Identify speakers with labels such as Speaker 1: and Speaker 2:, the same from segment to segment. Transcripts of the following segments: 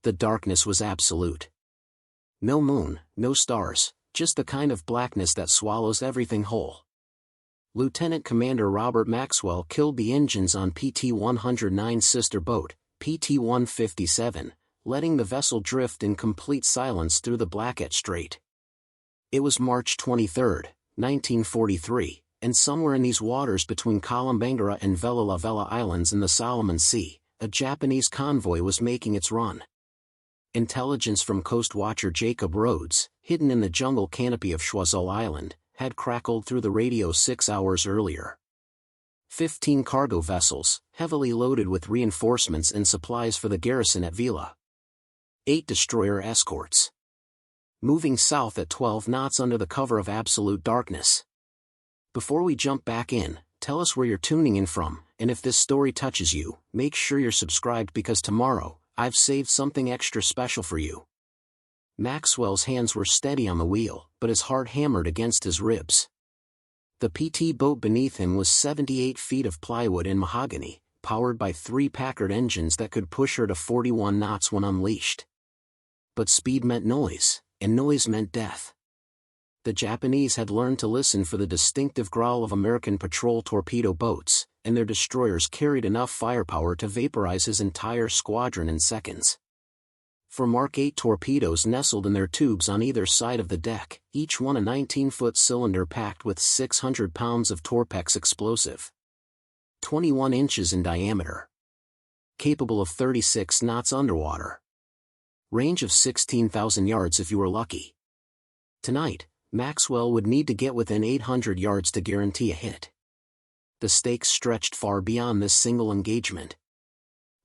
Speaker 1: The darkness was absolute. No moon, no stars, just the kind of blackness that swallows everything whole. Lieutenant Commander Robert Maxwell killed the engines on PT-109's sister boat, PT-157, letting the vessel drift in complete silence through the Blackett Strait. It was March 23, 1943, and somewhere in these waters between Kolombangara and Vella Lavella Islands in the Solomon Sea, a Japanese convoy was making its run. Intelligence from coastwatcher Jacob Rhoades, hidden in the jungle canopy of Choiseul Island, had crackled through the radio 6 hours earlier. 15 cargo vessels, heavily loaded with reinforcements and supplies for the garrison at Vila. 8 destroyer escorts. Moving south at 12 knots under the cover of absolute darkness. Before we jump back in, tell us where you're tuning in from, and if this story touches you, make sure you're subscribed because tomorrow, I've saved something extra special for you. Maxwell's hands were steady on the wheel, but his heart hammered against his ribs. The PT boat beneath him was 78 feet of plywood and mahogany, powered by 3 Packard engines that could push her to 41 knots when unleashed. But speed meant noise, and noise meant death. The Japanese had learned to listen for the distinctive growl of American patrol torpedo boats, and their destroyers carried enough firepower to vaporize his entire squadron in seconds. For Mark VIII torpedoes nestled in their tubes on either side of the deck, each one a 19-foot cylinder packed with 600 pounds of torpex explosive. 21 inches in diameter. Capable of 36 knots underwater. Range of 16,000 yards if you were lucky. Tonight, Maxwell would need to get within 800 yards to guarantee a hit. The stakes stretched far beyond this single engagement.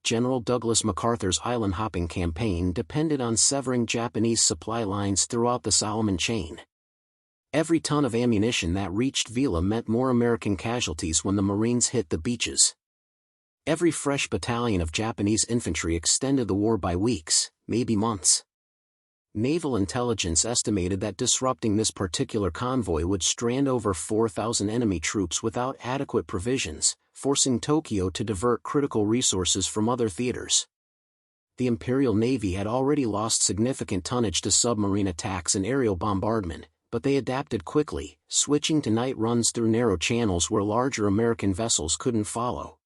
Speaker 1: General Douglas MacArthur's island-hopping campaign depended on severing Japanese supply lines throughout the Solomon chain. Every ton of ammunition that reached Vila meant more American casualties when the Marines hit the beaches. Every fresh battalion of Japanese infantry extended the war by weeks, maybe months. Naval intelligence estimated that disrupting this particular convoy would strand over 4,000 enemy troops without adequate provisions, forcing Tokyo to divert critical resources from other theaters. The Imperial Navy had already lost significant tonnage to submarine attacks and aerial bombardment, but they adapted quickly, switching to night runs through narrow channels where larger American vessels couldn't follow.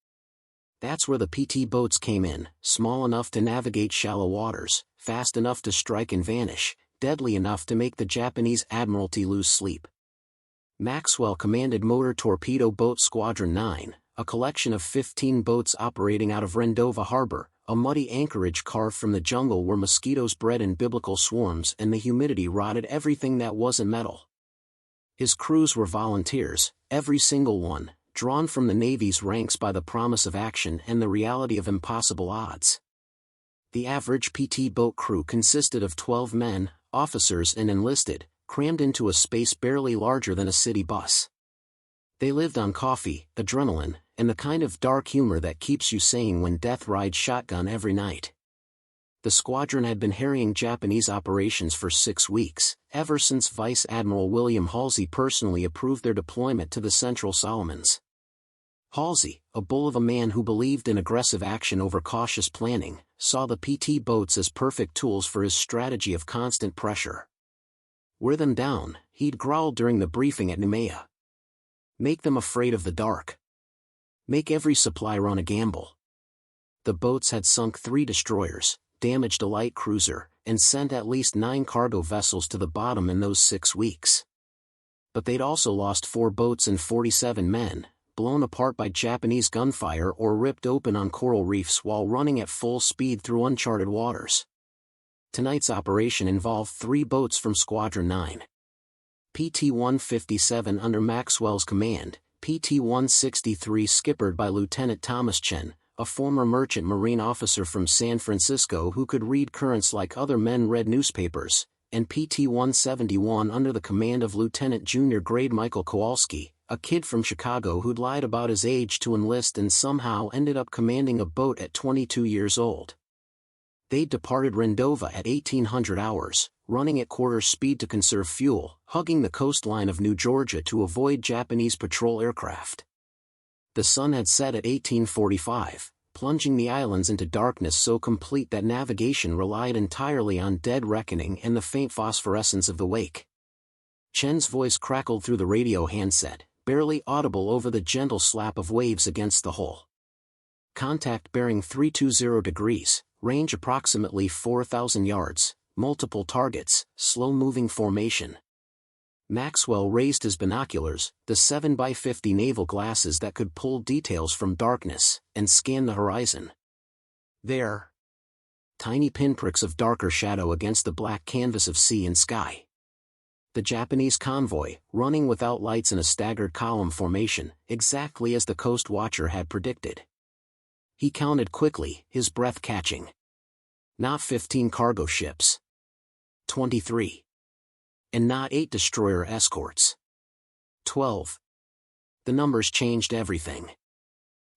Speaker 1: That's where the PT boats came in, small enough to navigate shallow waters, fast enough to strike and vanish, deadly enough to make the Japanese Admiralty lose sleep. Maxwell commanded Motor Torpedo Boat Squadron 9, a collection of 15 boats operating out of Rendova Harbor, a muddy anchorage carved from the jungle where mosquitoes bred in biblical swarms and the humidity rotted everything that wasn't metal. His crews were volunteers, every single one, drawn from the Navy's ranks by the promise of action and the reality of impossible odds. The average PT boat crew consisted of 12 men, officers and enlisted, crammed into a space barely larger than a city bus. They lived on coffee, adrenaline, and the kind of dark humor that keeps you sane when death rides shotgun every night. The squadron had been harrying Japanese operations for 6 weeks, ever since Vice Admiral William Halsey personally approved their deployment to the Central Solomons. Halsey, a bull of a man who believed in aggressive action over cautious planning, saw the PT boats as perfect tools for his strategy of constant pressure. Wear them down, he'd growled during the briefing at Noumea. Make them afraid of the dark. Make every supply run a gamble. The boats had sunk 3 destroyers, damaged a light cruiser, and sent at least 9 cargo vessels to the bottom in those 6 weeks. But they'd also lost 4 boats and 47 men, blown apart by Japanese gunfire or ripped open on coral reefs while running at full speed through uncharted waters. Tonight's operation involved 3 boats from Squadron 9. PT-157 under Maxwell's command, PT-163 skippered by Lieutenant Thomas Chen, a former merchant marine officer from San Francisco who could read currents like other men read newspapers, and PT-171 under the command of Lieutenant Junior Grade Michael Kowalski, a kid from Chicago who'd lied about his age to enlist and somehow ended up commanding a boat at 22 years old. They departed Rendova at 1800 hours, running at quarter speed to conserve fuel, hugging the coastline of New Georgia to avoid Japanese patrol aircraft. The sun had set at 1845, plunging the islands into darkness so complete that navigation relied entirely on dead reckoning and the faint phosphorescence of the wake. Chen's voice crackled through the radio handset, barely audible over the gentle slap of waves against the hull. Contact bearing 320 degrees, range approximately 4,000 yards, multiple targets, slow-moving formation. Maxwell raised his binoculars, the 7x50 naval glasses that could pull details from darkness, and scan the horizon. There. Tiny pinpricks of darker shadow against the black canvas of sea and sky. The Japanese convoy, running without lights in a staggered column formation, exactly as the coastwatcher had predicted. He counted quickly, his breath catching. Not 15 cargo ships. 23. And not 8 destroyer escorts. 12. The numbers changed everything.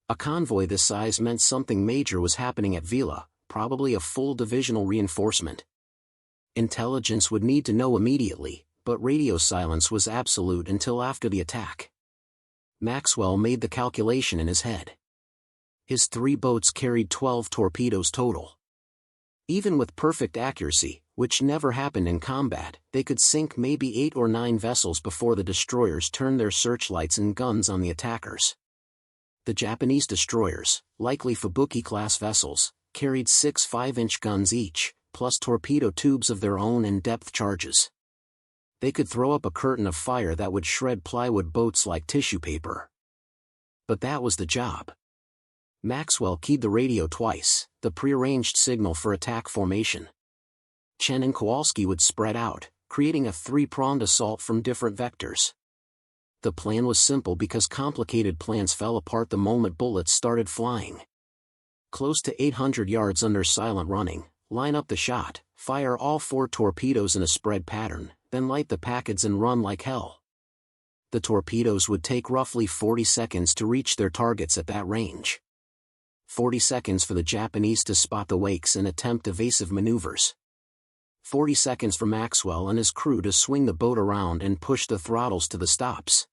Speaker 1: A convoy this size meant something major was happening at Vila, probably a full divisional reinforcement. Intelligence would need to know immediately, but radio silence was absolute until after the attack. Maxwell made the calculation in his head. His 3 boats carried 12 torpedoes total. Even with perfect accuracy, which never happened in combat, they could sink maybe 8 or 9 vessels before the destroyers turned their searchlights and guns on the attackers. The Japanese destroyers, likely Fubuki-class vessels, carried 6 5-inch guns each, plus torpedo tubes of their own and depth charges. They could throw up a curtain of fire that would shred plywood boats like tissue paper. But that was the job. Maxwell keyed the radio twice, the prearranged signal for attack formation. Chen and Kowalski would spread out, creating a 3-pronged assault from different vectors. The plan was simple because complicated plans fell apart the moment bullets started flying. Close to 800 yards under silent running, line up the shot, fire all 4 torpedoes in a spread pattern, then light the packets and run like hell. The torpedoes would take roughly 40 seconds to reach their targets at that range. 40 seconds for the Japanese to spot the wakes and attempt evasive maneuvers. 40 seconds for Maxwell and his crew to swing the boat around and push the throttles to the stops.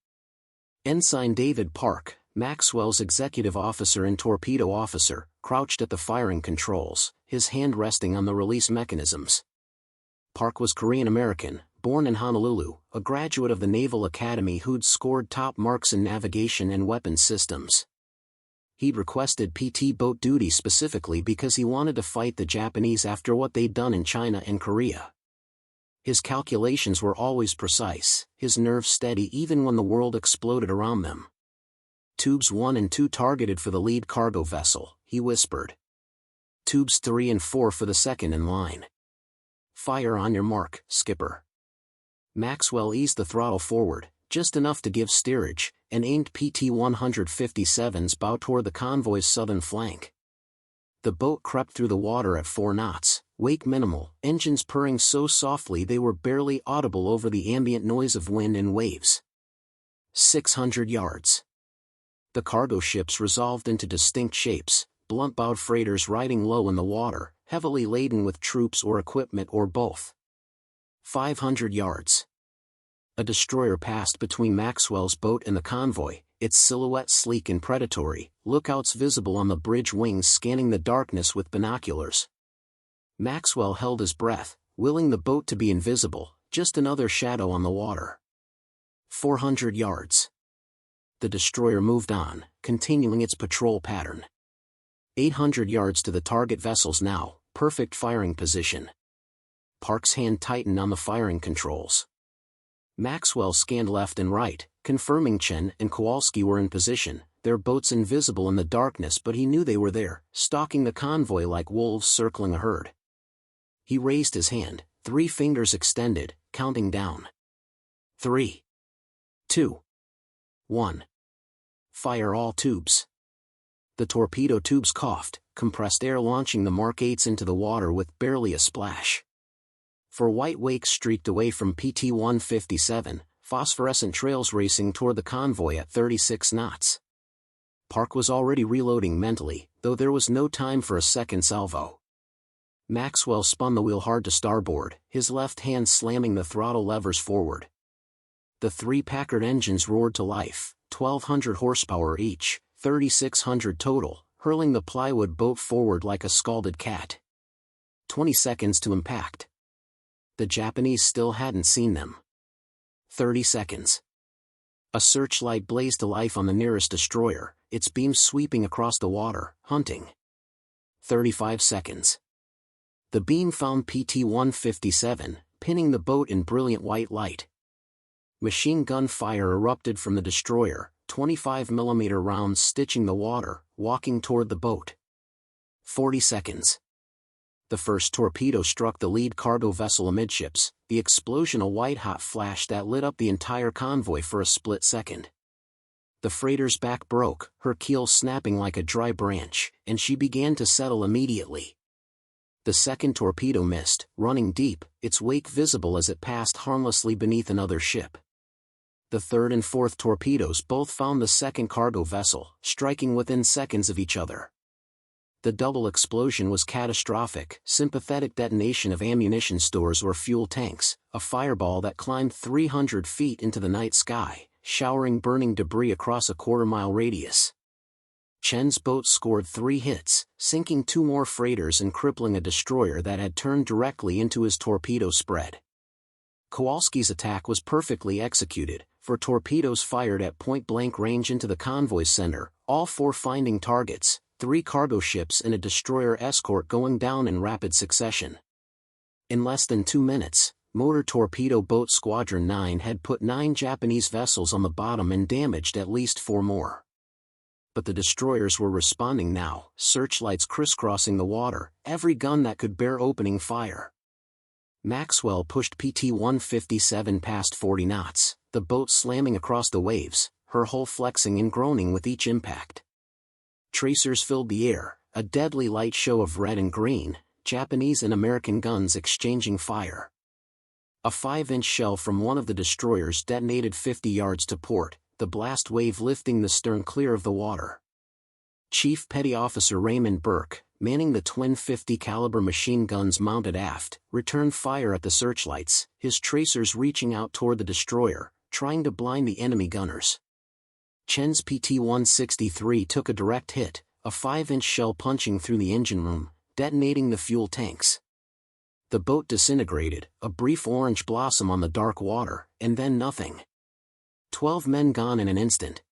Speaker 1: Ensign David Park, Maxwell's executive officer and torpedo officer, crouched at the firing controls, his hand resting on the release mechanisms. Park was Korean-American, born in Honolulu, a graduate of the Naval Academy who'd scored top marks in navigation and weapons systems. He'd requested PT boat duty specifically because he wanted to fight the Japanese after what they'd done in China and Korea. His calculations were always precise, his nerves steady even when the world exploded around them. Tubes 1 and 2 targeted for the lead cargo vessel, he whispered. Tubes 3 and 4 for the second in line. Fire on your mark, skipper. Maxwell eased the throttle forward, just enough to give steerage, and aimed PT-157's bow toward the convoy's southern flank. The boat crept through the water at 4 knots, wake minimal, engines purring so softly they were barely audible over the ambient noise of wind and waves. 600 yards. The cargo ships resolved into distinct shapes, blunt-bowed freighters riding low in the water, heavily laden with troops or equipment or both. 500 yards. A destroyer passed between Maxwell's boat and the convoy, its silhouette sleek and predatory, lookouts visible on the bridge wings scanning the darkness with binoculars. Maxwell held his breath, willing the boat to be invisible, just another shadow on the water. 400 yards. The destroyer moved on, continuing its patrol pattern. 800 yards to the target vessels now, perfect firing position. Park's hand tightened on the firing controls. Maxwell scanned left and right, confirming Chen and Kowalski were in position, their boats invisible in the darkness, but he knew they were there, stalking the convoy like wolves circling a herd. He raised his hand, 3 fingers extended, counting down. 3, 2, 1. Fire all tubes. The torpedo tubes coughed, compressed air launching the Mark VIIIs into the water with barely a splash. 4 white wakes streaked away from PT-157, phosphorescent trails racing toward the convoy at 36 knots. Park was already reloading mentally, though there was no time for a second salvo. Maxwell spun the wheel hard to starboard, his left hand slamming the throttle levers forward. The 3 Packard engines roared to life, 1,200 horsepower each, 3,600 total, hurling the plywood boat forward like a scalded cat. 20 seconds to impact. The Japanese still hadn't seen them. 30 seconds. A searchlight blazed to life on the nearest destroyer, its beams sweeping across the water, hunting. 35 seconds. The beam found PT-157, pinning the boat in brilliant white light. Machine gun fire erupted from the destroyer, 25mm rounds stitching the water, walking toward the boat. 40 seconds. The first torpedo struck the lead cargo vessel amidships, the explosion a white-hot flash that lit up the entire convoy for a split second. The freighter's back broke, her keel snapping like a dry branch, and she began to settle immediately. The second torpedo missed, running deep, its wake visible as it passed harmlessly beneath another ship. The third and fourth torpedoes both found the second cargo vessel, striking within seconds of each other. The double explosion was catastrophic, sympathetic detonation of ammunition stores or fuel tanks, a fireball that climbed 300 feet into the night sky, showering burning debris across a quarter-mile radius. Chen's boat scored 3 hits, sinking 2 more freighters and crippling a destroyer that had turned directly into his torpedo spread. Kowalski's attack was perfectly executed, for torpedoes fired at point-blank range into the convoy's center, all 4 finding targets, 3 cargo ships and a destroyer escort going down in rapid succession. In less than 2 minutes, motor torpedo boat Squadron 9 had put 9 Japanese vessels on the bottom and damaged at least 4 more. But the destroyers were responding now, searchlights crisscrossing the water, every gun that could bear opening fire. Maxwell pushed PT-157 past 40 knots, the boat slamming across the waves, her hull flexing and groaning with each impact. Tracers filled the air, a deadly light show of red and green, Japanese and American guns exchanging fire. A 5-inch shell from one of the destroyers detonated 50 yards to port, the blast wave lifting the stern clear of the water. Chief Petty Officer Raymond Burke, manning the twin 50 caliber machine guns mounted aft, returned fire at the searchlights, his tracers reaching out toward the destroyer, trying to blind the enemy gunners. Chen's PT-163 took a direct hit, a 5-inch shell punching through the engine room, detonating the fuel tanks. The boat disintegrated, a brief orange blossom on the dark water, and then nothing. 12 men gone in an instant.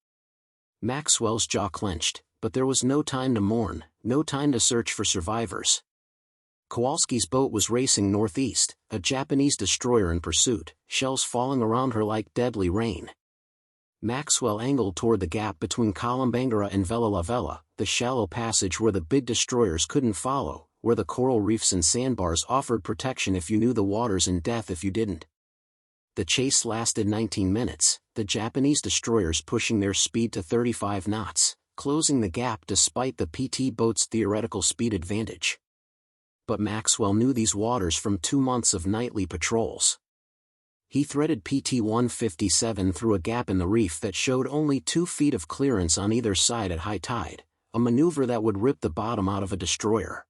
Speaker 1: Maxwell's jaw clenched, but there was no time to mourn, no time to search for survivors. Kowalski's boat was racing northeast, a Japanese destroyer in pursuit, shells falling around her like deadly rain. Maxwell angled toward the gap between Kolombangara and Vella Lavella, the shallow passage where the big destroyers couldn't follow, where the coral reefs and sandbars offered protection if you knew the waters and death if you didn't. The chase lasted 19 minutes, the Japanese destroyers pushing their speed to 35 knots, closing the gap despite the PT boat's theoretical speed advantage. But Maxwell knew these waters from 2 months of nightly patrols. He threaded PT-157 through a gap in the reef that showed only 2 feet of clearance on either side at high tide, a maneuver that would rip the bottom out of a destroyer.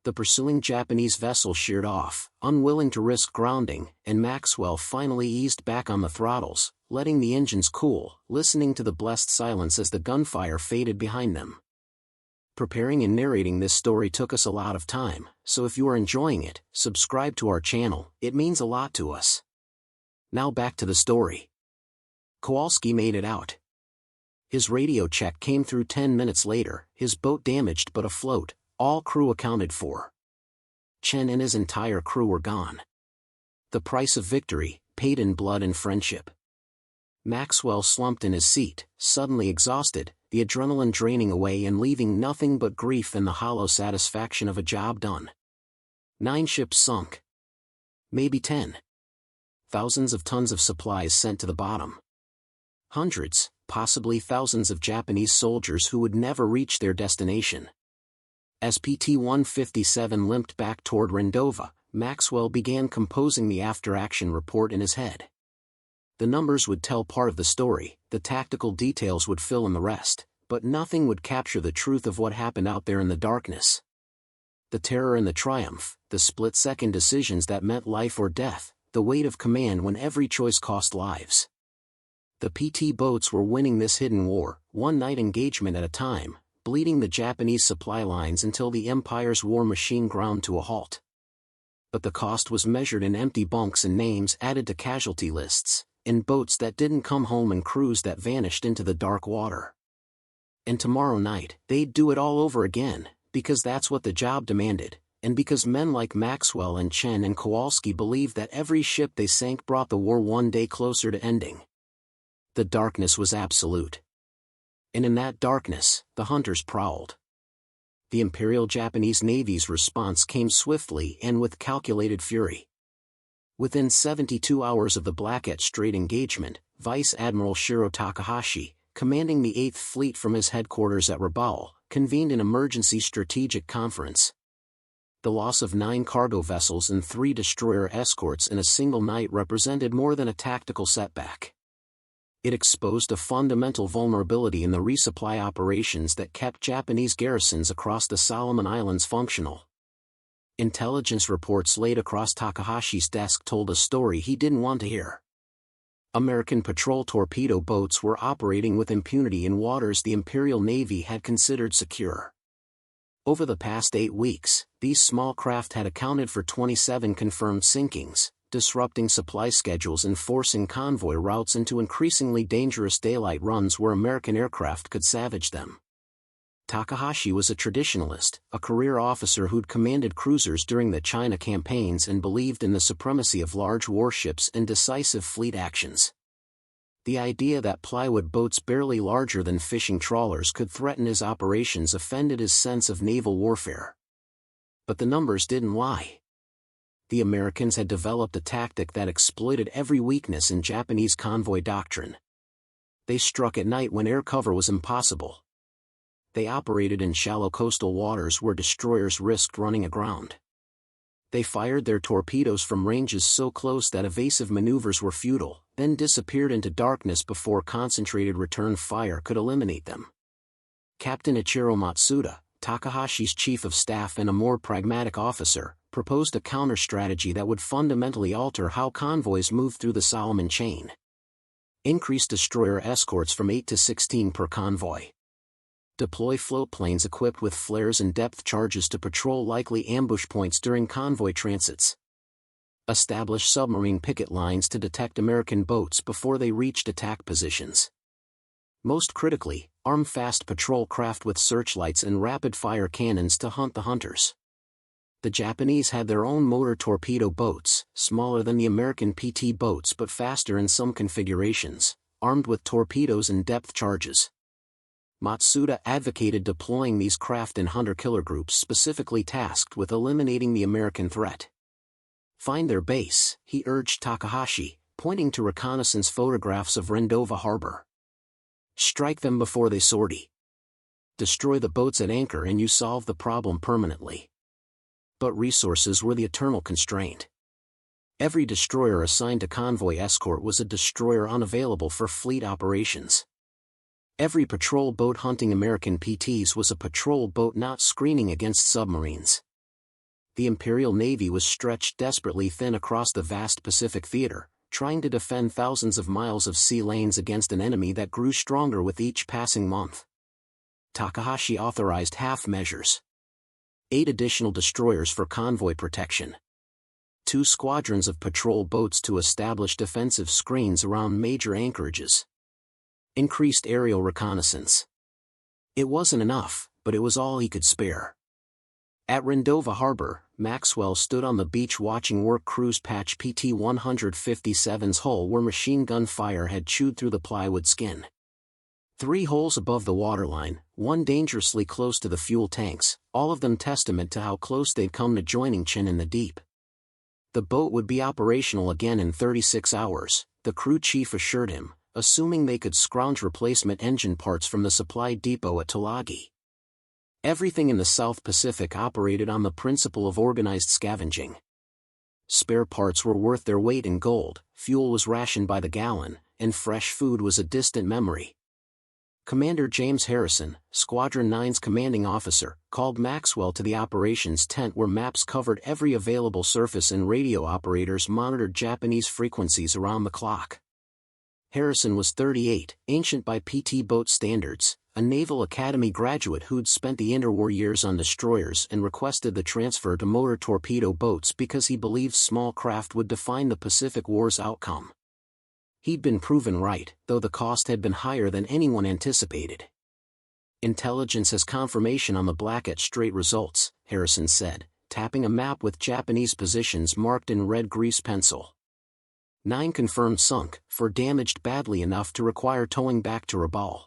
Speaker 1: The pursuing Japanese vessel sheared off, unwilling to risk grounding, and Maxwell finally eased back on the throttles, letting the engines cool, listening to the blessed silence as the gunfire faded behind them. Preparing and narrating this story took us a lot of time, so if you are enjoying it, subscribe to our channel, it means a lot to us. Now back to the story. Kowalski made it out. His radio check came through 10 minutes later, his boat damaged but afloat, all crew accounted for. Chen and his entire crew were gone. The price of victory, paid in blood and friendship. Maxwell slumped in his seat, suddenly exhausted, the adrenaline draining away and leaving nothing but grief and the hollow satisfaction of a job done. 9 ships sunk. Maybe 10. Thousands of tons of supplies sent to the bottom. Hundreds, possibly thousands of Japanese soldiers who would never reach their destination. As PT-157 limped back toward Rendova, Maxwell began composing the after-action report in his head. The numbers would tell part of the story, the tactical details would fill in the rest, but nothing would capture the truth of what happened out there in the darkness. The terror and the triumph, the split-second decisions that meant life or death, the weight of command when every choice cost lives. The PT boats were winning this hidden war, one night engagement at a time, bleeding the Japanese supply lines until the Empire's war machine ground to a halt. But the cost was measured in empty bunks and names added to casualty lists, in boats that didn't come home and crews that vanished into the dark water. And tomorrow night, they'd do it all over again, because that's what the job demanded, and because men like Maxwell and Chen and Kowalski believed that every ship they sank brought the war one day closer to ending. The darkness was absolute. And in that darkness, the hunters prowled. The Imperial Japanese Navy's response came swiftly and with calculated fury. Within 72 hours of the Blackett Strait engagement, Vice Admiral Shiro Takahashi, commanding the 8th Fleet from his headquarters at Rabaul, convened an emergency strategic conference. The loss of 9 cargo vessels and 3 destroyer escorts in a single night represented more than a tactical setback. It exposed a fundamental vulnerability in the resupply operations that kept Japanese garrisons across the Solomon Islands functional. Intelligence reports laid across Takahashi's desk told a story he didn't want to hear. American patrol torpedo boats were operating with impunity in waters the Imperial Navy had considered secure. Over the past 8 weeks, these small craft had accounted for 27 confirmed sinkings, disrupting supply schedules and forcing convoy routes into increasingly dangerous daylight runs where American aircraft could savage them. Takahashi was a traditionalist, a career officer who'd commanded cruisers during the China campaigns and believed in the supremacy of large warships and decisive fleet actions. The idea that plywood boats barely larger than fishing trawlers could threaten his operations offended his sense of naval warfare. But the numbers didn't lie. The Americans had developed a tactic that exploited every weakness in Japanese convoy doctrine. They struck at night when air cover was impossible. They operated in shallow coastal waters where destroyers risked running aground. They fired their torpedoes from ranges so close that evasive maneuvers were futile, then disappeared into darkness before concentrated return fire could eliminate them. Captain Ichiro Matsuda, Takahashi's chief of staff and a more pragmatic officer, proposed a counter-strategy that would fundamentally alter how convoys moved through the Solomon chain. Increase destroyer escorts from 8 to 16 per convoy. Deploy floatplanes equipped with flares and depth charges to patrol likely ambush points during convoy transits. Establish submarine picket lines to detect American boats before they reached attack positions. Most critically, arm fast patrol craft with searchlights and rapid-fire cannons to hunt the hunters. The Japanese had their own motor torpedo boats, smaller than the American PT boats but faster in some configurations, armed with torpedoes and depth charges. Matsuda advocated deploying these craft in hunter-killer groups specifically tasked with eliminating the American threat. Find their base, he urged Takahashi, pointing to reconnaissance photographs of Rendova Harbor. Strike them before they sortie. Destroy the boats at anchor and you solve the problem permanently. But resources were the eternal constraint. Every destroyer assigned to convoy escort was a destroyer unavailable for fleet operations. Every patrol boat hunting American PTs was a patrol boat not screening against submarines. The Imperial Navy was stretched desperately thin across the vast Pacific theater, trying to defend thousands of miles of sea lanes against an enemy that grew stronger with each passing month. Takahashi authorized half measures. 8 additional destroyers for convoy protection. 2 squadrons of patrol boats to establish defensive screens around major anchorages. Increased aerial reconnaissance. It wasn't enough, but it was all he could spare. At Rendova Harbor, Maxwell stood on the beach watching work crews patch PT-157's hull where machine gun fire had chewed through the plywood skin. 3 holes above the waterline, 1 dangerously close to the fuel tanks, all of them testament to how close they'd come to joining Chen in the deep. The boat would be operational again in 36 hours, the crew chief assured him, assuming they could scrounge replacement engine parts from the supply depot at Tulagi. Everything in the South Pacific operated on the principle of organized scavenging. Spare parts were worth their weight in gold, fuel was rationed by the gallon, and fresh food was a distant memory. Commander James Harrison, Squadron 9's commanding officer, called Maxwell to the operations tent where maps covered every available surface and radio operators monitored Japanese frequencies around the clock. Harrison was 38, ancient by PT boat standards, a Naval Academy graduate who'd spent the interwar years on destroyers and requested the transfer to motor torpedo boats because he believed small craft would define the Pacific War's outcome. He'd been proven right, though the cost had been higher than anyone anticipated. "Intelligence has confirmation on the Blackett Strait results," Harrison said, tapping a map with Japanese positions marked in red grease pencil. 9 confirmed sunk, 4 damaged badly enough to require towing back to Rabaul.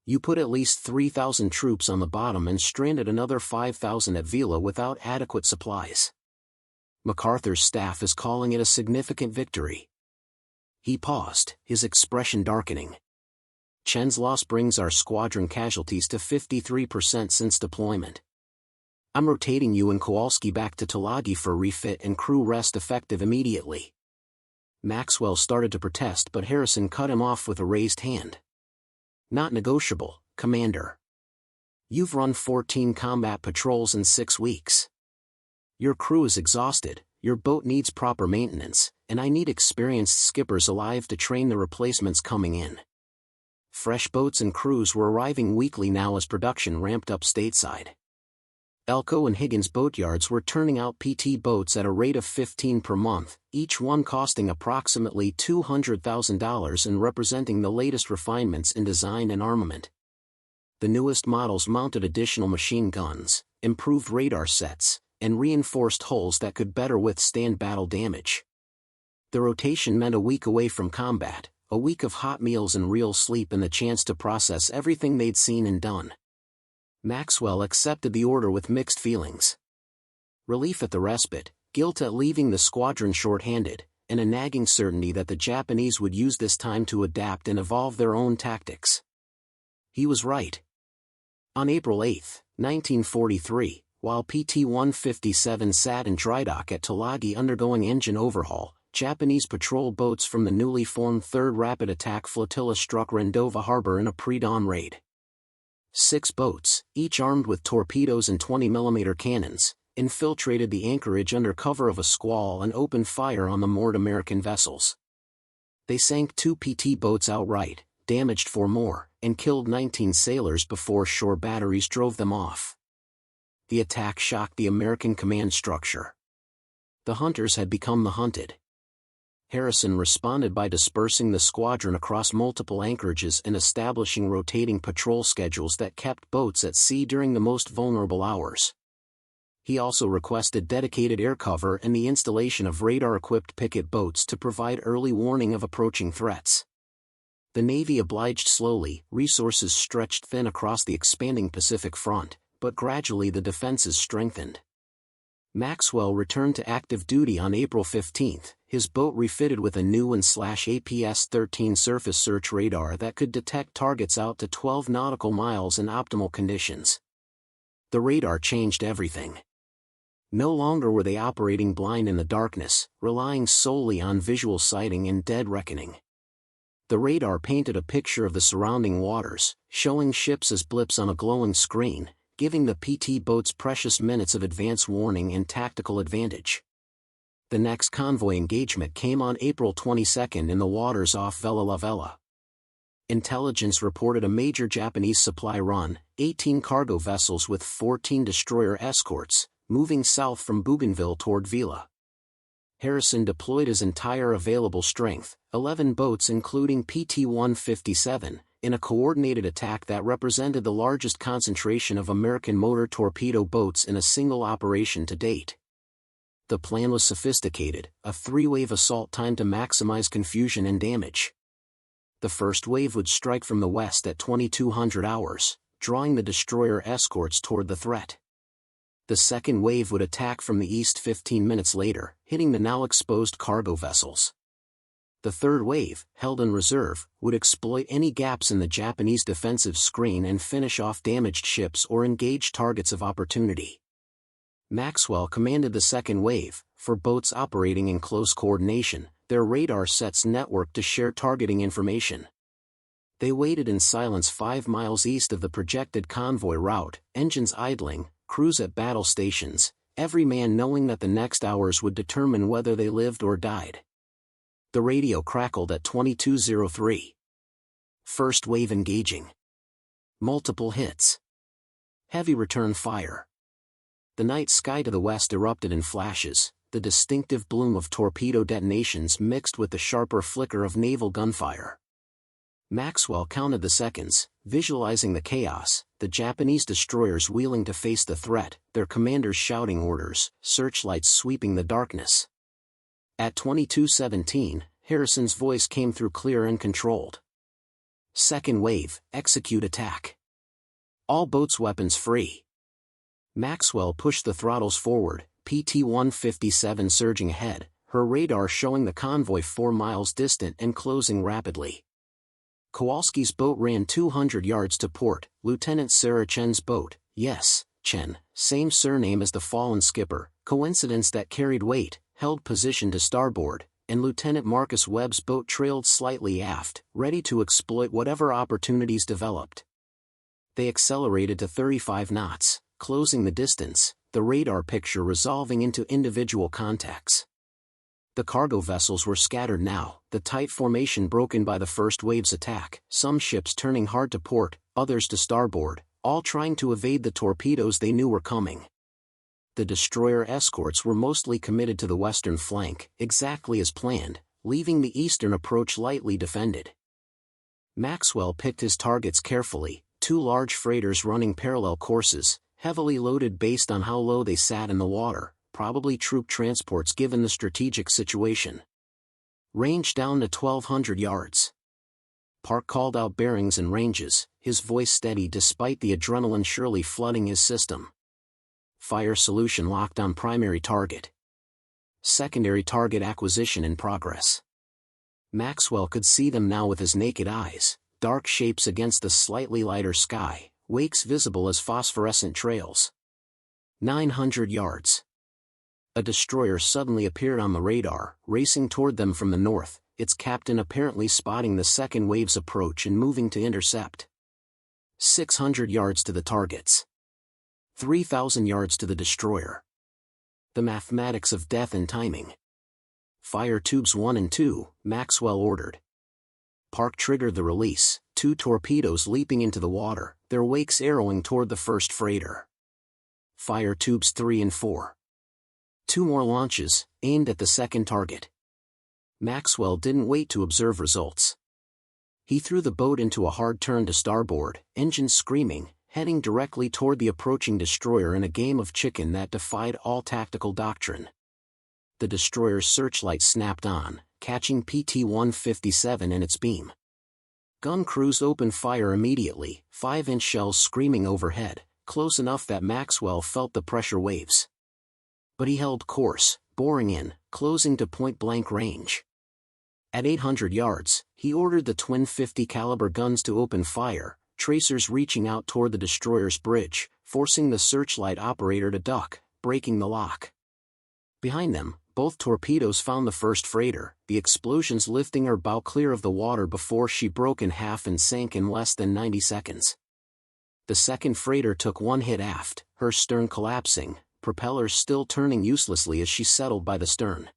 Speaker 1: You put at least 3,000 troops on the bottom and stranded another 5,000 at Vila without adequate supplies. MacArthur's staff is calling it a significant victory." He paused, his expression darkening. "Chen's loss brings our squadron casualties to 53% since deployment. I'm rotating you and Kowalski back to Tulagi for refit and crew rest effective immediately." Maxwell started to protest, but Harrison cut him off with a raised hand. "Not negotiable, Commander. You've run 14 combat patrols in 6 weeks. Your crew is exhausted, your boat needs proper maintenance, and I need experienced skippers alive to train the replacements coming in." Fresh boats and crews were arriving weekly now as production ramped up stateside. Elko and Higgins boatyards were turning out PT boats at a rate of 15 per month, each one costing approximately $200,000 and representing the latest refinements in design and armament. The newest models mounted additional machine guns, improved radar sets, and reinforced hulls that could better withstand battle damage. The rotation meant a week away from combat, a week of hot meals and real sleep and the chance to process everything they'd seen and done. Maxwell accepted the order with mixed feelings. Relief at the respite, guilt at leaving the squadron short-handed, and a nagging certainty that the Japanese would use this time to adapt and evolve their own tactics. He was right. On April 8, 1943, while PT-157 sat in drydock at Tulagi undergoing engine overhaul, Japanese patrol boats from the newly formed 3rd Rapid Attack Flotilla struck Rendova Harbor in a pre-dawn raid. 6 boats, each armed with torpedoes and 20mm cannons, infiltrated the anchorage under cover of a squall and opened fire on the moored American vessels. They sank 2 PT boats outright, damaged 4 more, and killed 19 sailors before shore batteries drove them off. The attack shocked the American command structure. The hunters had become the hunted. Harrison responded by dispersing the squadron across multiple anchorages and establishing rotating patrol schedules that kept boats at sea during the most vulnerable hours. He also requested dedicated air cover and the installation of radar-equipped picket boats to provide early warning of approaching threats. The Navy obliged slowly, resources stretched thin across the expanding Pacific front, but gradually the defenses strengthened. Maxwell returned to active duty on April 15, his boat refitted with a new APS-13 surface search radar that could detect targets out to 12 nautical miles in optimal conditions. The radar changed everything. No longer were they operating blind in the darkness, relying solely on visual sighting and dead reckoning. The radar painted a picture of the surrounding waters, showing ships as blips on a glowing screen, giving the PT boats precious minutes of advance warning and tactical advantage. The next convoy engagement came on April 22 in the waters off Vella Lavella. Intelligence reported a major Japanese supply run, 18 cargo vessels with 14 destroyer escorts, moving south from Bougainville toward Vila. Harrison deployed his entire available strength, 11 boats including PT-157, in a coordinated attack that represented the largest concentration of American motor torpedo boats in a single operation to date. The plan was sophisticated, a 3-wave assault timed to maximize confusion and damage. The first wave would strike from the west at 2200 hours, drawing the destroyer escorts toward the threat. The second wave would attack from the east 15 minutes later, hitting the now exposed cargo vessels. The third wave, held in reserve, would exploit any gaps in the Japanese defensive screen and finish off damaged ships or engage targets of opportunity. Maxwell commanded the second wave, for boats operating in close coordination, their radar sets networked to share targeting information. They waited in silence 5 miles east of the projected convoy route, engines idling, crews at battle stations, every man knowing that the next hours would determine whether they lived or died. The radio crackled at 2203. First wave engaging. Multiple hits. Heavy return fire. The night sky to the west erupted in flashes, the distinctive bloom of torpedo detonations mixed with the sharper flicker of naval gunfire. Maxwell counted the seconds, visualizing the chaos, the Japanese destroyers wheeling to face the threat, their commanders shouting orders, searchlights sweeping the darkness. At 22:17, Harrison's voice came through clear and controlled. Second wave, execute attack. All boats weapons free. Maxwell pushed the throttles forward, PT-157 surging ahead, her radar showing the convoy 4 miles distant and closing rapidly. Kowalski's boat ran 200 yards to port, Lieutenant Sarah Chen's boat, yes, Chen, same surname as the fallen skipper, coincidence that carried weight, held position to starboard, and Lieutenant Marcus Webb's boat trailed slightly aft, ready to exploit whatever opportunities developed. They accelerated to 35 knots, closing the distance, the radar picture resolving into individual contacts. The cargo vessels were scattered now, the tight formation broken by the first wave's attack, some ships turning hard to port, others to starboard, all trying to evade the torpedoes they knew were coming. The destroyer escorts were mostly committed to the western flank, exactly as planned, leaving the eastern approach lightly defended. Maxwell picked his targets carefully, 2 large freighters running parallel courses, heavily loaded based on how low they sat in the water, probably troop transports given the strategic situation. Range down to 1,200 yards. Park called out bearings and ranges, his voice steady despite the adrenaline surely flooding his system. Fire solution locked on primary target. Secondary target acquisition in progress. Maxwell could see them now with his naked eyes, dark shapes against the slightly lighter sky, wakes visible as phosphorescent trails. 900 yards. A destroyer suddenly appeared on the radar, racing toward them from the north, its captain apparently spotting the second wave's approach and moving to intercept. 600 yards to the targets. 3,000 yards to the destroyer. The mathematics of death and timing. Fire tubes 1 and 2, Maxwell ordered. Park triggered the release, 2 torpedoes leaping into the water, their wakes arrowing toward the first freighter. Fire tubes 3 and 4. 2 more launches, aimed at the second target. Maxwell didn't wait to observe results. He threw the boat into a hard turn to starboard, engines screaming, heading directly toward the approaching destroyer in a game of chicken that defied all tactical doctrine. The destroyer's searchlight snapped on, catching PT-157 in its beam. Gun crews opened fire immediately, 5-inch shells screaming overhead, close enough that Maxwell felt the pressure waves. But he held course, boring in, closing to point-blank range. At 800 yards, he ordered the twin 50 caliber guns to open fire, tracers reaching out toward the destroyer's bridge, forcing the searchlight operator to duck, breaking the lock. Behind them, both torpedoes found the first freighter, the explosions lifting her bow clear of the water before she broke in half and sank in less than 90 seconds. The second freighter took 1 hit aft, her stern collapsing, propellers still turning uselessly as she settled by the stern.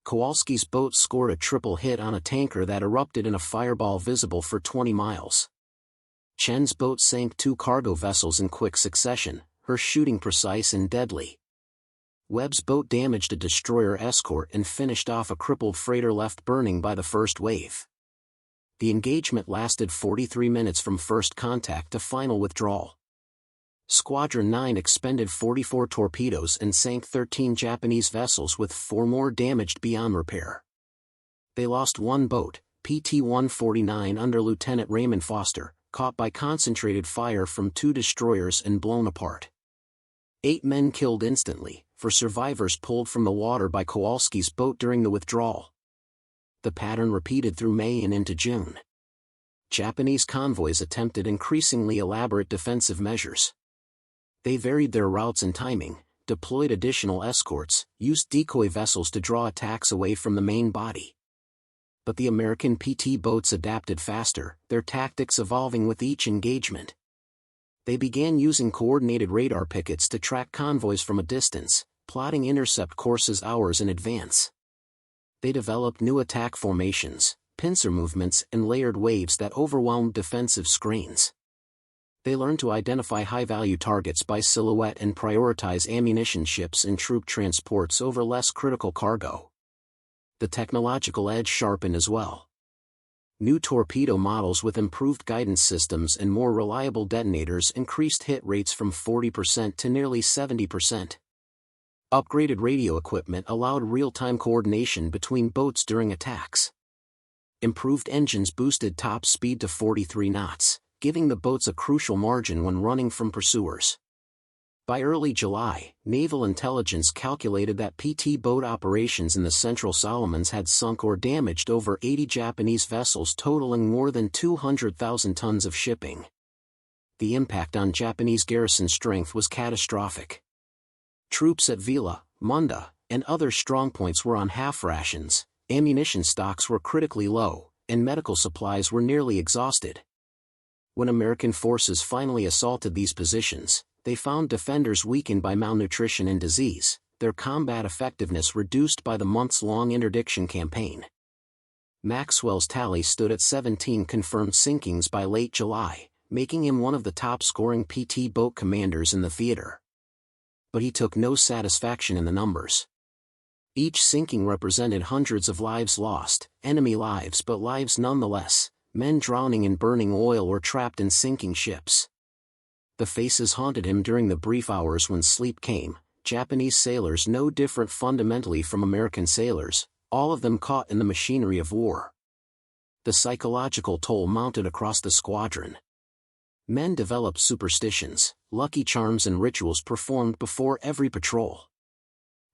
Speaker 1: Kowalski's boat scored a triple hit on a tanker that erupted in a fireball visible for 20 miles. Chen's boat sank 2 cargo vessels in quick succession, her shooting precise and deadly. Webb's boat damaged a destroyer escort and finished off a crippled freighter left burning by the first wave. The engagement lasted 43 minutes from first contact to final withdrawal. Squadron 9 expended 44 torpedoes and sank 13 Japanese vessels with 4 more damaged beyond repair. They lost 1 boat, PT-149 under Lieutenant Raymond Foster, caught by concentrated fire from 2 destroyers and blown apart. 8 men killed instantly, for survivors pulled from the water by Kowalski's boat during the withdrawal. The pattern repeated through May and into June. Japanese convoys attempted increasingly elaborate defensive measures. They varied their routes and timing, deployed additional escorts, used decoy vessels to draw attacks away from the main body. But the American PT boats adapted faster, their tactics evolving with each engagement. They began using coordinated radar pickets to track convoys from a distance, plotting intercept courses hours in advance. They developed new attack formations, pincer movements and layered waves that overwhelmed defensive screens. They learned to identify high-value targets by silhouette and prioritize ammunition ships and troop transports over less critical cargo. The technological edge sharpened as well. New torpedo models with improved guidance systems and more reliable detonators increased hit rates from 40% to nearly 70%. Upgraded radio equipment allowed real-time coordination between boats during attacks. Improved engines boosted top speed to 43 knots, giving the boats a crucial margin when running from pursuers. By early July, naval intelligence calculated that PT boat operations in the Central Solomons had sunk or damaged over 80 Japanese vessels, totaling more than 200,000 tons of shipping. The impact on Japanese garrison strength was catastrophic. Troops at Vila, Munda, and other strongpoints were on half rations, ammunition stocks were critically low, and medical supplies were nearly exhausted. When American forces finally assaulted these positions, they found defenders weakened by malnutrition and disease, their combat effectiveness reduced by the months-long interdiction campaign. Maxwell's tally stood at 17 confirmed sinkings by late July, making him one of the top-scoring PT boat commanders in the theater. But he took no satisfaction in the numbers. Each sinking represented hundreds of lives lost, enemy lives but lives nonetheless, men drowning in burning oil or trapped in sinking ships. The faces haunted him during the brief hours when sleep came, Japanese sailors no different fundamentally from American sailors, all of them caught in the machinery of war. The psychological toll mounted across the squadron. Men developed superstitions, lucky charms and rituals performed before every patrol.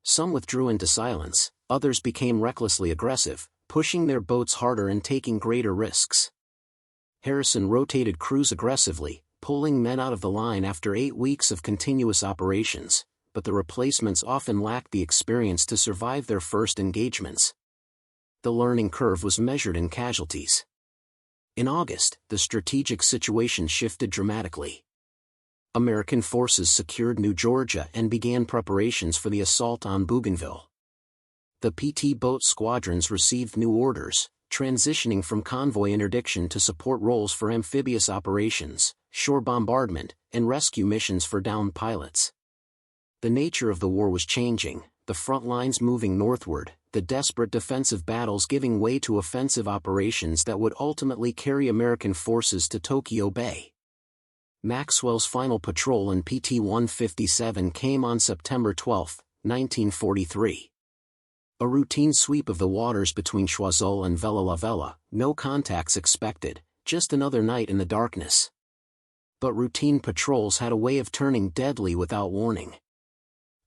Speaker 1: Some withdrew into silence, others became recklessly aggressive, pushing their boats harder and taking greater risks. Harrison rotated crews aggressively, pulling men out of the line after 8 weeks of continuous operations, but the replacements often lacked the experience to survive their first engagements. The learning curve was measured in casualties. In August, the strategic situation shifted dramatically. American forces secured New Georgia and began preparations for the assault on Bougainville. The PT boat squadrons received new orders, transitioning from convoy interdiction to support roles for amphibious operations, shore bombardment, and rescue missions for downed pilots. The nature of the war was changing, the front lines moving northward, the desperate defensive battles giving way to offensive operations that would ultimately carry American forces to Tokyo Bay. Maxwell's final patrol in PT-157 came on September 12, 1943. A routine sweep of the waters between Choiseul and Vella Lavella, no contacts expected, just another night in the darkness. But routine patrols had a way of turning deadly without warning.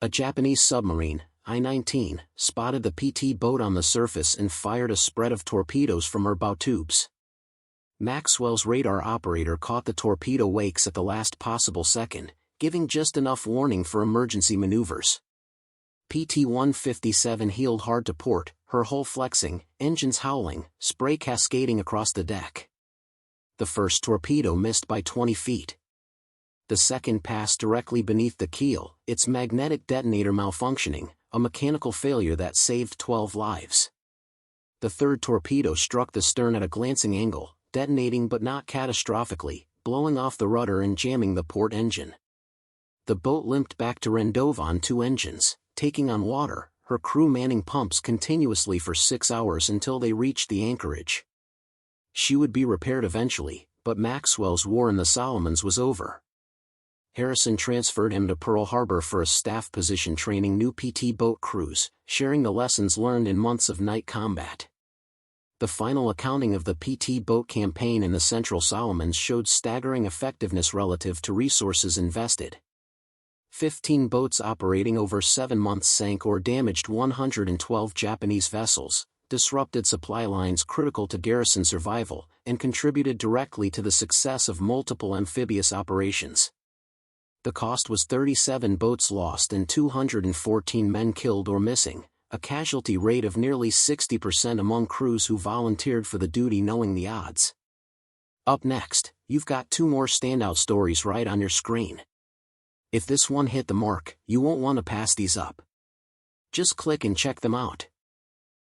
Speaker 1: A Japanese submarine, I-19, spotted the PT boat on the surface and fired a spread of torpedoes from her bow tubes. Maxwell's radar operator caught the torpedo wakes at the last possible second, giving just enough warning for emergency maneuvers. PT-157 heeled hard to port, her hull flexing, engines howling, spray cascading across the deck. The first torpedo missed by 20 feet. The second passed directly beneath the keel, its magnetic detonator malfunctioning, a mechanical failure that saved 12 lives. The third torpedo struck the stern at a glancing angle, detonating but not catastrophically, blowing off the rudder and jamming the port engine. The boat limped back to Rendova on 2 engines, taking on water, her crew manning pumps continuously for 6 hours until they reached the anchorage. She would be repaired eventually, but Maxwell's war in the Solomons was over. Harrison transferred him to Pearl Harbor for a staff position training new PT boat crews, sharing the lessons learned in months of night combat. The final accounting of the PT boat campaign in the Central Solomons showed staggering effectiveness relative to resources invested. 15 boats operating over 7 months sank or damaged 112 Japanese vessels, disrupted supply lines critical to garrison survival, and contributed directly to the success of multiple amphibious operations. The cost was 37 boats lost and 214 men killed or missing, a casualty rate of nearly 60% among crews who volunteered for the duty knowing the odds. Up next, you've got 2 more standout stories right on your screen. If this one hit the mark, you won't want to pass these up. Just click and check them out.